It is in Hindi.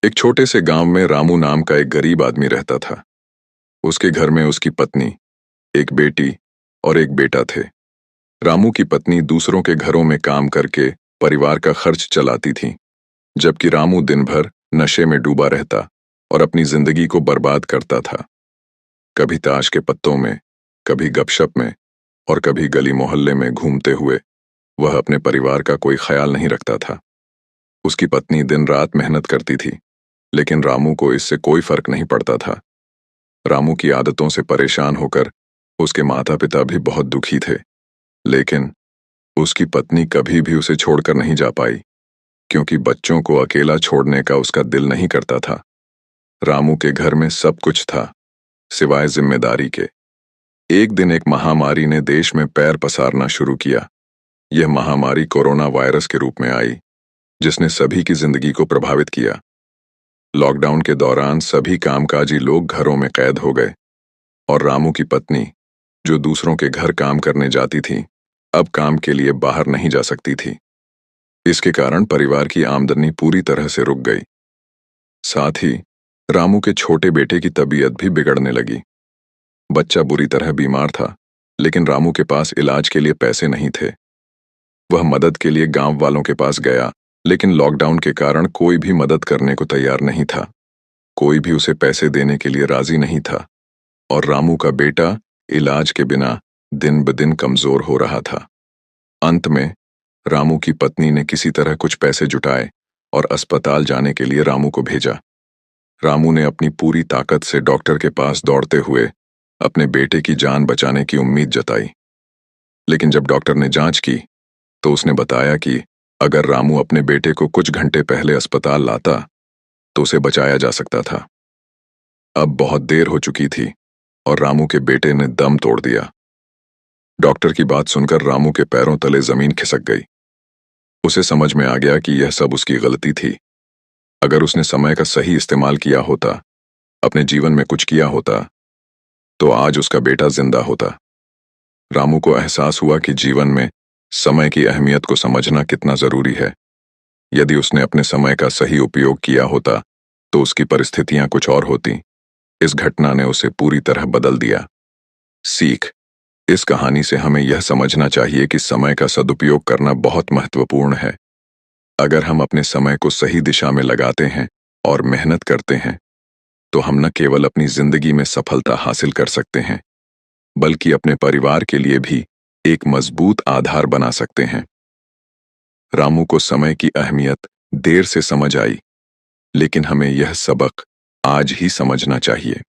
एक छोटे से गांव में रामू नाम का एक गरीब आदमी रहता था। उसके घर में उसकी पत्नी, एक बेटी और एक बेटा थे। रामू की पत्नी दूसरों के घरों में काम करके परिवार का खर्च चलाती थी, जबकि रामू दिन भर नशे में डूबा रहता और अपनी जिंदगी को बर्बाद करता था। कभी ताश के पत्तों में, कभी गपशप में और कभी गली मोहल्ले में घूमते हुए वह अपने परिवार का कोई ख्याल नहीं रखता था। उसकी पत्नी दिन रात मेहनत करती थी, लेकिन रामू को इससे कोई फर्क नहीं पड़ता था। रामू की आदतों से परेशान होकर उसके माता पिता भी बहुत दुखी थे, लेकिन उसकी पत्नी कभी भी उसे छोड़कर नहीं जा पाई, क्योंकि बच्चों को अकेला छोड़ने का उसका दिल नहीं करता था। रामू के घर में सब कुछ था, सिवाय जिम्मेदारी के। एक दिन एक महामारी ने देश में पैर पसारना शुरू किया। यह महामारी कोरोना वायरस के रूप में आई, जिसने सभी की जिंदगी को प्रभावित किया। लॉकडाउन के दौरान सभी कामकाजी लोग घरों में कैद हो गए और रामू की पत्नी, जो दूसरों के घर काम करने जाती थी, अब काम के लिए बाहर नहीं जा सकती थी। इसके कारण परिवार की आमदनी पूरी तरह से रुक गई। साथ ही रामू के छोटे बेटे की तबीयत भी बिगड़ने लगी। बच्चा बुरी तरह बीमार था, लेकिन रामू के पास इलाज के लिए पैसे नहीं थे। वह मदद के लिए गांव वालों के पास गया, लेकिन लॉकडाउन के कारण कोई भी मदद करने को तैयार नहीं था। कोई भी उसे पैसे देने के लिए राजी नहीं था और रामू का बेटा इलाज के बिना दिन ब दिन कमजोर हो रहा था। अंत में रामू की पत्नी ने किसी तरह कुछ पैसे जुटाए और अस्पताल जाने के लिए रामू को भेजा। रामू ने अपनी पूरी ताकत से डॉक्टर के पास दौड़ते हुए अपने बेटे की जान बचाने की उम्मीद जताई। लेकिन जब डॉक्टर ने जांच की तो उसने बताया कि अगर रामू अपने बेटे को कुछ घंटे पहले अस्पताल लाता तो उसे बचाया जा सकता था। अब बहुत देर हो चुकी थी और रामू के बेटे ने दम तोड़ दिया। डॉक्टर की बात सुनकर रामू के पैरों तले जमीन खिसक गई। उसे समझ में आ गया कि यह सब उसकी गलती थी। अगर उसने समय का सही इस्तेमाल किया होता, अपने जीवन में कुछ किया होता, तो आज उसका बेटा जिंदा होता। रामू को एहसास हुआ कि जीवन में समय की अहमियत को समझना कितना जरूरी है। यदि उसने अपने समय का सही उपयोग किया होता तो उसकी परिस्थितियां कुछ और होती। इस घटना ने उसे पूरी तरह बदल दिया। सीख: इस कहानी से हमें यह समझना चाहिए कि समय का सदुपयोग करना बहुत महत्वपूर्ण है। अगर हम अपने समय को सही दिशा में लगाते हैं और मेहनत करते हैं, तो हम न केवल अपनी जिंदगी में सफलता हासिल कर सकते हैं, बल्कि अपने परिवार के लिए भी एक मजबूत आधार बना सकते हैं। रामू को समय की अहमियत देर से समझ आई, लेकिन हमें यह सबक आज ही समझना चाहिए।